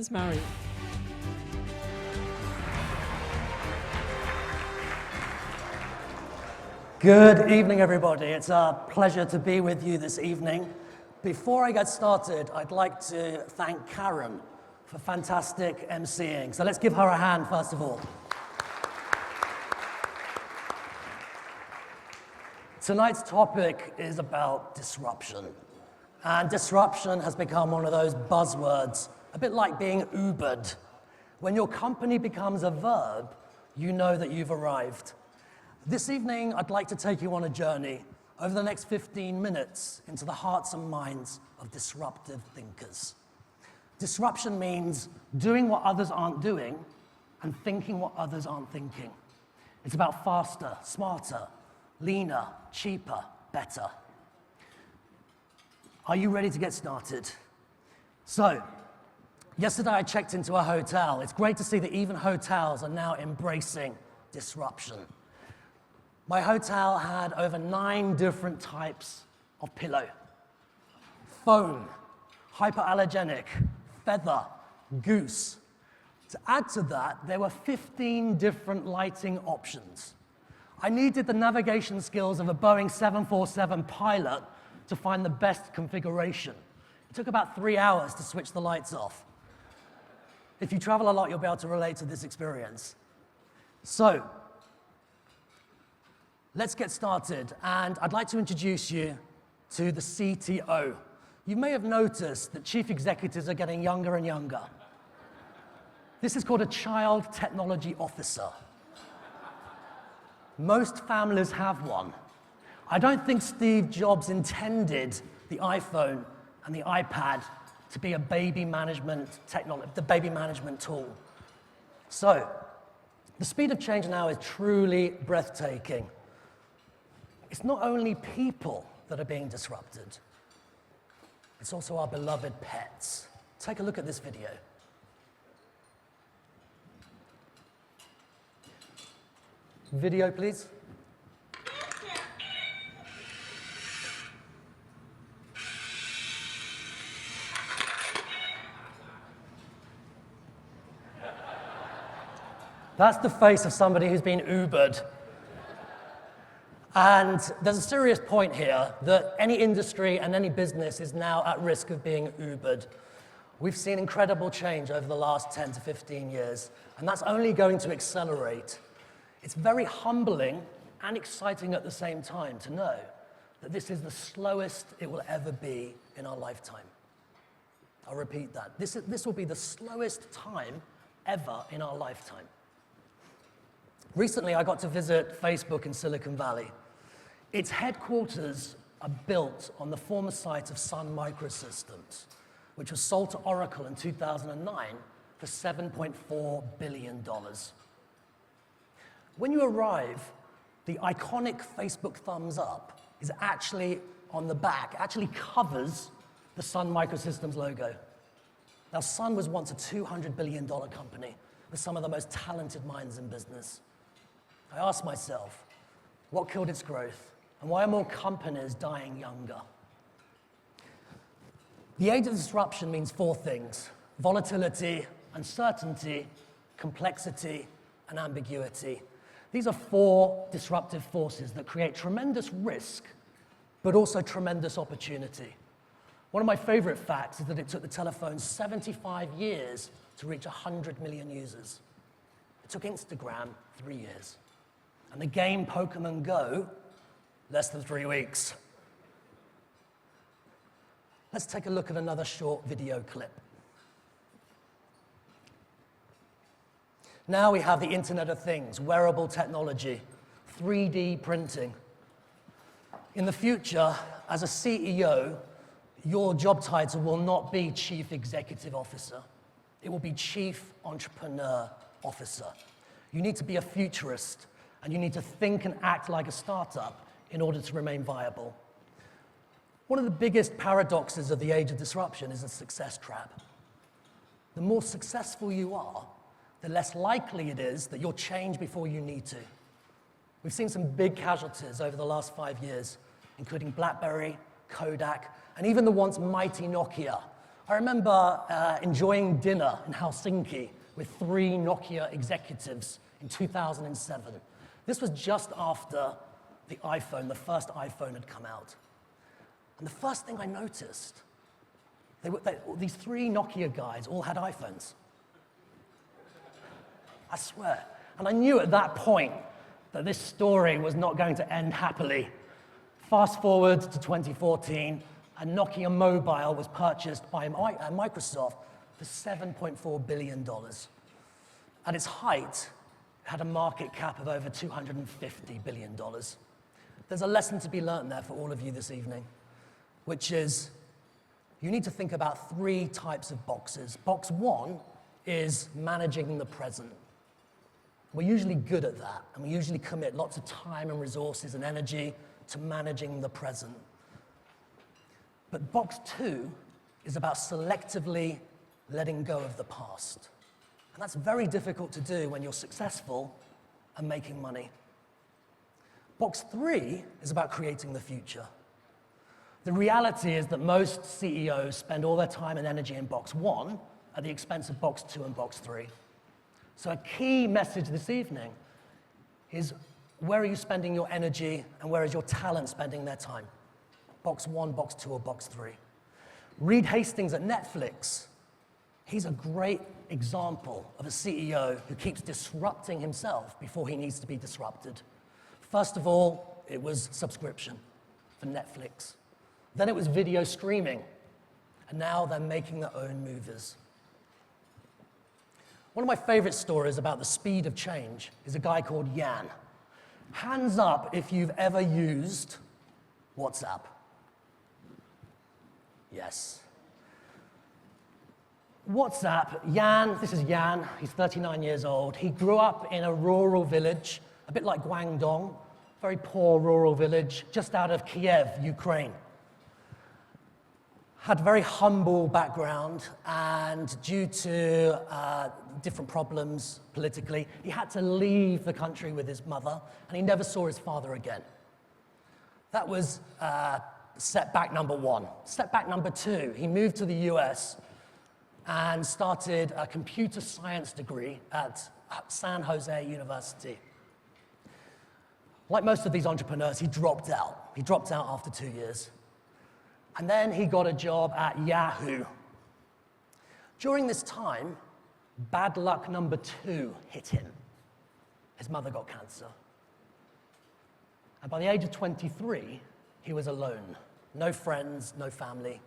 is married. Good evening, everybody. It's a pleasure to be with you this evening. Before I get started, I'd like to thank Karen for fantastic emceeing. So let's give her a hand, first of all. Tonight's topic is about disruption. And disruption has become one of those buzzwords, a bit like being Ubered. When your company becomes a verb, you know that you've arrived. This evening, I'd like to take you on a journey over the next 15 minutes into the hearts and minds of disruptive thinkers. Disruption means doing what others aren't doing and thinking what others aren't thinking. It's about faster, smarter, leaner, cheaper, better. Are you ready to get started? So, yesterday I checked into a hotel. It's great to see that even hotels are now embracing disruption. My hotel had over 9 different types of pillow. Foam, hypoallergenic, feather, goose. To add to that, there were 15 different lighting options. I needed the navigation skills of a Boeing 747 pilot to find the best configuration. It took about 3 hours to switch the lights off. If you travel a lot, you'll be able to relate to this experience. So, let's get started, and I'd like to introduce you to the CTO. You may have noticed that chief executives are getting younger and younger. This is called a child technology officer. Most families have one. I don't think Steve Jobs intended the iPhone and the iPad to be a baby management technology, the baby management tool. So, the speed of change now is truly breathtaking. It's not only people that are being disrupted, it's also our beloved pets. Take a look at this video. Video, please. That's the face of somebody who's been Ubered. And there's a serious point here that any industry and any business is now at risk of being Ubered. We've seen incredible change over the last 10 to 15 years, and that's only going to accelerate. It's very humbling and exciting at the same time to know that this is the slowest it will ever be in our lifetime. I'll repeat that. This will be the slowest time ever in our lifetime. Recently, I got to visit Facebook in Silicon Valley. Its headquarters are built on the former site of Sun Microsystems, which was sold to Oracle in 2009 for $7.4 billion. When you arrive, the iconic Facebook thumbs up is actually on the back, actually covers the Sun Microsystems logo. Now, Sun was once a $200 billion company with some of the most talented minds in business. I asked myself, what killed its growth, and why are more companies dying younger? The age of disruption means 4 things: volatility, uncertainty, complexity, and ambiguity. These are 4 disruptive forces that create tremendous risk, but also tremendous opportunity. One of my favorite facts is that it took the telephone 75 years to reach 100 million users. It took Instagram 3 years. And the game Pokemon Go, less than 3 weeks. Let's take a look at another short video clip. Now we have the Internet of Things, wearable technology, 3D printing. In the future, as a CEO, your job title will not be Chief Executive Officer. It will be Chief Entrepreneur Officer. You need to be a futurist, and you need to think and act like a startup in order to remain viable. One of the biggest paradoxes of the age of disruption is a success trap. The more successful you are, the less likely it is that you'll change before you need to. We've seen some big casualties over the last 5 years, including BlackBerry, Kodak, and even the once mighty Nokia, I remember enjoying dinner in Helsinki with 3 Nokia executives in 2007. This was just after the iPhone, the first iPhone had come out. And the first thing I noticed, these 3 Nokia guys all had iPhones. I swear. And I knew at that point that this story was not going to end happily. Fast forward to 2014, and Nokia Mobile was purchased by Microsoft for $7.4 billion. At its height, it had a market cap of over $250 billion. There's a lesson to be learned there for all of you this evening, which is you need to think about 3 types of boxes. Box 1 is managing the present. We're usually good at that, and we usually commit lots of time and resources and energy to managing the present. But box 2 is about selectively letting go of the past. And that's very difficult to do when you're successful and making money. Box 3 is about creating the future. The reality is that most CEOs spend all their time and energy in box 1 at the expense of box 2 and box 3. So a key message this evening is, where are you spending your energy and where is your talent spending their time? Box 1, box 2, or box 3? Reed Hastings at Netflix, he's a great example of a CEO who keeps disrupting himself before he needs to be disrupted. First of all, it was subscription for Netflix. Then it was video streaming. And now they're making their own movies. One of my favorite stories about the speed of change is a guy called Jan. Hands up if you've ever used WhatsApp. Yes. WhatsApp, Jan, this is Jan, he's 39 years old. He grew up in a rural village, a bit like Guangdong, very poor rural village, just out of Kiev, Ukraine. Had a very humble background, and due to different problems politically, he had to leave the country with his mother, and he never saw his father again. That was setback number 1. Setback number 2, he moved to the US and started a computer science degree at San Jose University. Like most of these entrepreneurs, he dropped out. He dropped out after 2 years. And then he got a job at Yahoo. During this time, bad luck number 2 hit him. His mother got cancer. And by the age of 23, he was alone. No friends, no family.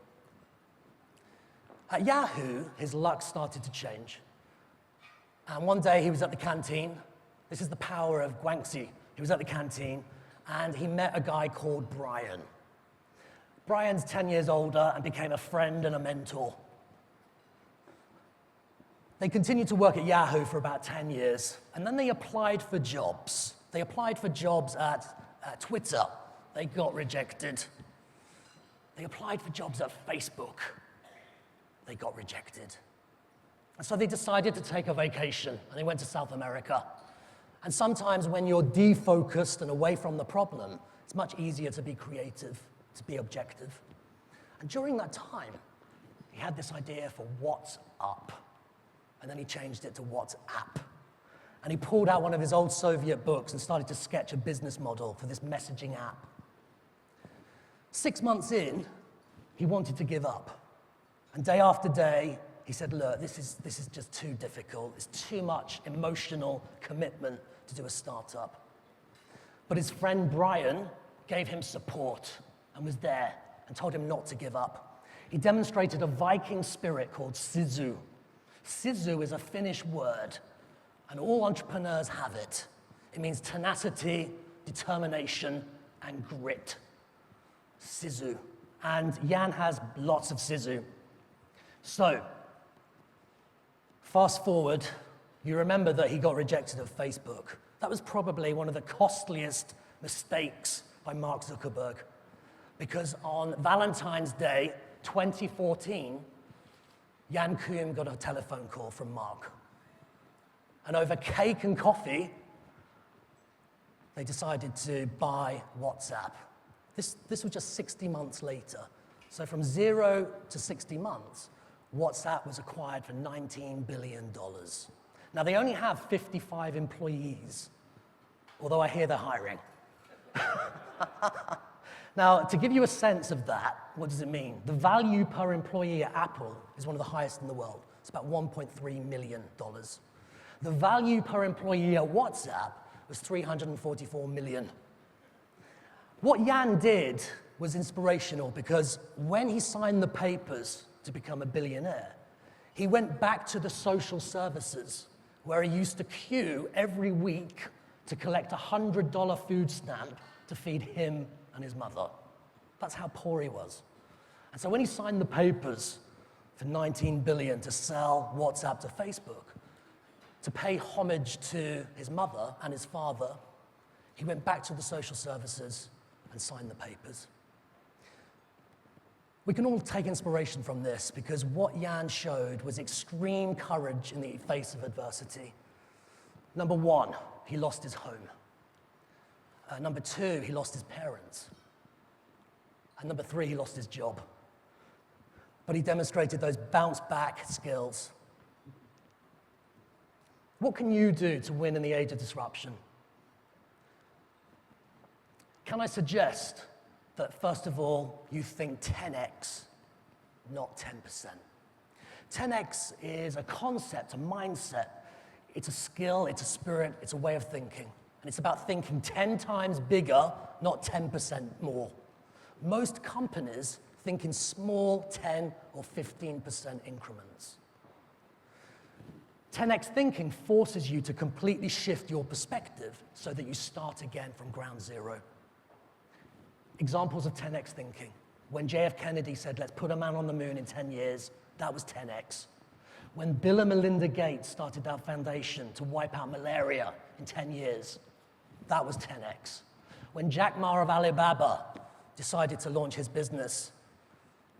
At Yahoo, his luck started to change. And one day he was at the canteen. This is the power of Guangxi. He was at the canteen, and he met a guy called Brian. Brian's 10 years older and became a friend and a mentor. They continued to work at Yahoo for about 10 years, and then they applied for jobs. They applied for jobs at Twitter. They got rejected. They applied for jobs at Facebook. They got rejected. And so they decided to take a vacation, and they went to South America. And sometimes when you're defocused and away from the problem, it's much easier to be creative, to be objective. And during that time, he had this idea for what's up. And then he changed it to WhatsApp. And he pulled out one of his old Soviet books and started to sketch a business model for this messaging app. 6 months in, he wanted to give up. And day after day, he said, look, this is just too difficult. It's too much emotional commitment to do a startup. But his friend Brian gave him support and was there and told him not to give up. He demonstrated a Viking spirit called sisu. Sisu is a Finnish word, and all entrepreneurs have it. It means tenacity, determination, and grit. Sisu. And Jan has lots of sisu. So, fast forward, you remember that he got rejected at Facebook. That was probably one of the costliest mistakes by Mark Zuckerberg. Because on Valentine's Day, 2014, Jan Koum got a telephone call from Mark. And over cake and coffee, they decided to buy WhatsApp. This was just 60 months later. So from 0 to 60 months, WhatsApp was acquired for $19 billion. Now, they only have 55 employees, although I hear they're hiring. Now, to give you a sense of that, what does it mean? The value per employee at Apple is one of the highest in the world. It's about $1.3 million. The value per employee at WhatsApp was $344 million. What Jan did was inspirational because when he signed the papers to become a billionaire, he went back to the social services where he used to queue every week to collect a $100 food stamp to feed him and his mother. That's how poor he was. And so when he signed the papers for $19 billion to sell WhatsApp to Facebook, to pay homage to his mother and his father, he went back to the social services and signed the papers. We can all take inspiration from this because what Jan showed was extreme courage in the face of adversity. Number one, he lost his home. Number two, he lost his parents. And number three, he lost his job. But he demonstrated those bounce-back skills. What can you do to win in the age of disruption? Can I suggest that, first of all, you think 10x, not 10%? 10x is a concept, a mindset. It's a skill, it's a spirit, it's a way of thinking. And it's about thinking 10 times bigger, not 10% more. Most companies think in small 10 or 15% increments. 10x thinking forces you to completely shift your perspective so that you start again from ground zero. Examples of 10x thinking. When JF Kennedy said, let's put a man on the moon in 10 years, that was 10x. When Bill and Melinda Gates started that foundation to wipe out malaria in 10 years, that was 10x. When Jack Ma of Alibaba decided to launch his business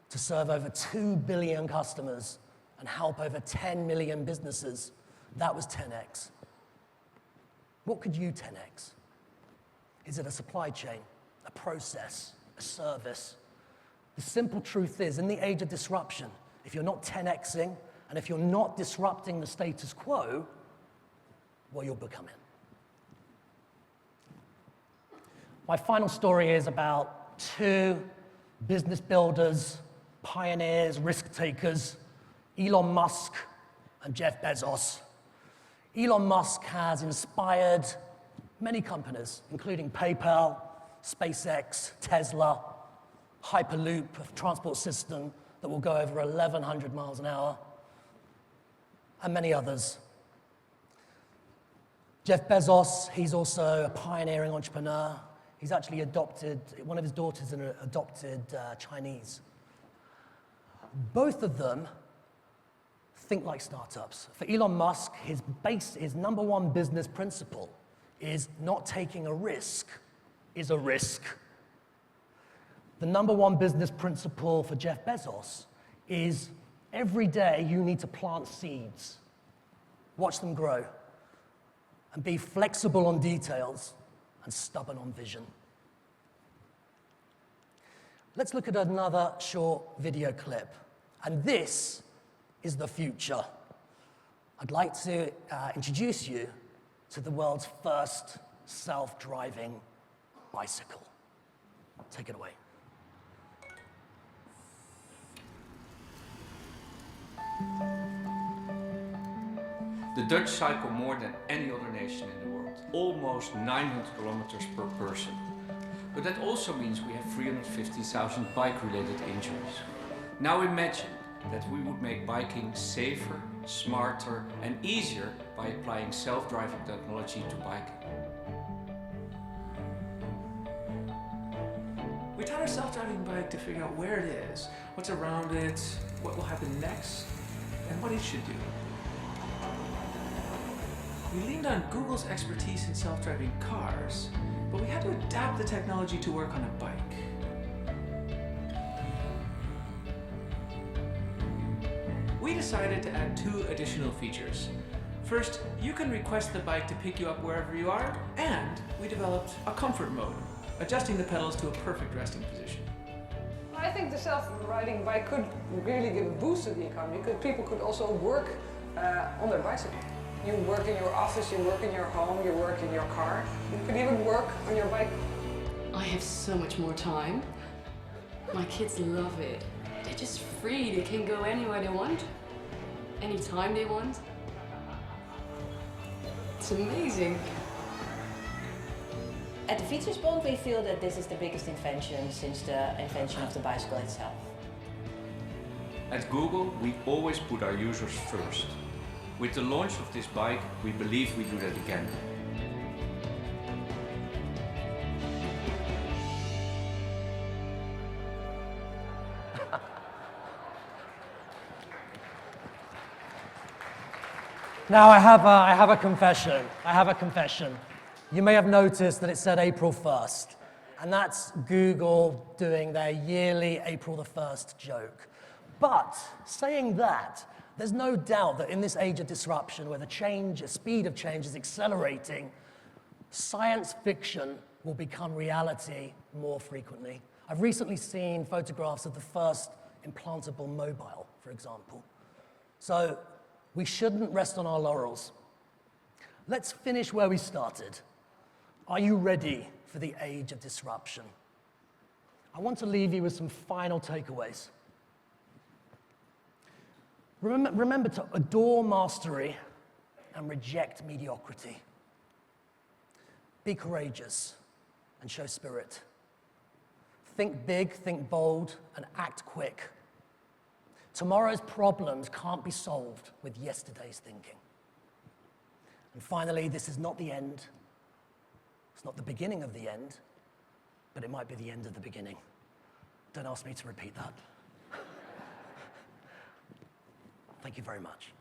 to serve over 2 billion customers and help over 10 million businesses, that was 10x. What could you 10x? Is it a supply chain, a process, a service? The simple truth is, in the age of disruption, if you're not 10xing and if you're not disrupting the status quo, well, you're becoming. My final story is about two business builders, pioneers, risk takers, Elon Musk and Jeff Bezos. Elon Musk has inspired many companies, including PayPal, SpaceX, Tesla, Hyperloop, a transport system that will go over 1,100 miles an hour, and many others. Jeff Bezos, he's also a pioneering entrepreneur. He's actually adopted, one of his daughters is adopted Chinese. Both of them think like startups. For Elon Musk, his number one business principle is not taking a risk is a risk. The number one business principle for Jeff Bezos is every day you need to plant seeds, watch them grow, and be flexible on details and stubborn on vision. Let's look at another short video clip. And this is the future. I'd like to introduce you to the world's first self-driving bicycle. Take it away. The Dutch cycle more than any other nation in the world, almost 900 kilometers per person. But that also means we have 350,000 bike-related injuries. Now imagine that we would make biking safer, smarter and easier by applying self-driving technology to biking. We taught our self-driving bike to figure out where it is, what's around it, what will happen next, and what it should do. We leaned on Google's expertise in self-driving cars, but we had to adapt the technology to work on a bike. We decided to add 2 additional features. First, you can request the bike to pick you up wherever you are, and we developed a comfort mode, adjusting the pedals to a perfect resting position. I think the self-riding bike could really give a boost to the economy because people could also work on their bicycle. You work in your office, you work in your home, you work in your car. You could even work on your bike. I have so much more time. My kids love it. They're just free. They can go anywhere they want, anytime they want. It's amazing. At the Fietsersbond, we feel that this is the biggest invention since the invention of the bicycle itself. At Google, we always put our users first. With the launch of this bike, we believe we do that again. Now I have a confession. I have a confession. You may have noticed that it said April 1st, and that's Google doing their yearly April the 1st joke. But saying that, there's no doubt that in this age of disruption, where the speed of change is accelerating, science fiction will become reality more frequently. I've recently seen photographs of the first implantable mobile, for example. So we shouldn't rest on our laurels. Let's finish where we started. Are you ready for the age of disruption? I want to leave you with some final takeaways. Remember to adore mastery and reject mediocrity. Be courageous and show spirit. Think big, think bold, and act quick. Tomorrow's problems can't be solved with yesterday's thinking. And finally, this is not the end. It's not the beginning of the end, but it might be the end of the beginning. Don't ask me to repeat that. Thank you very much.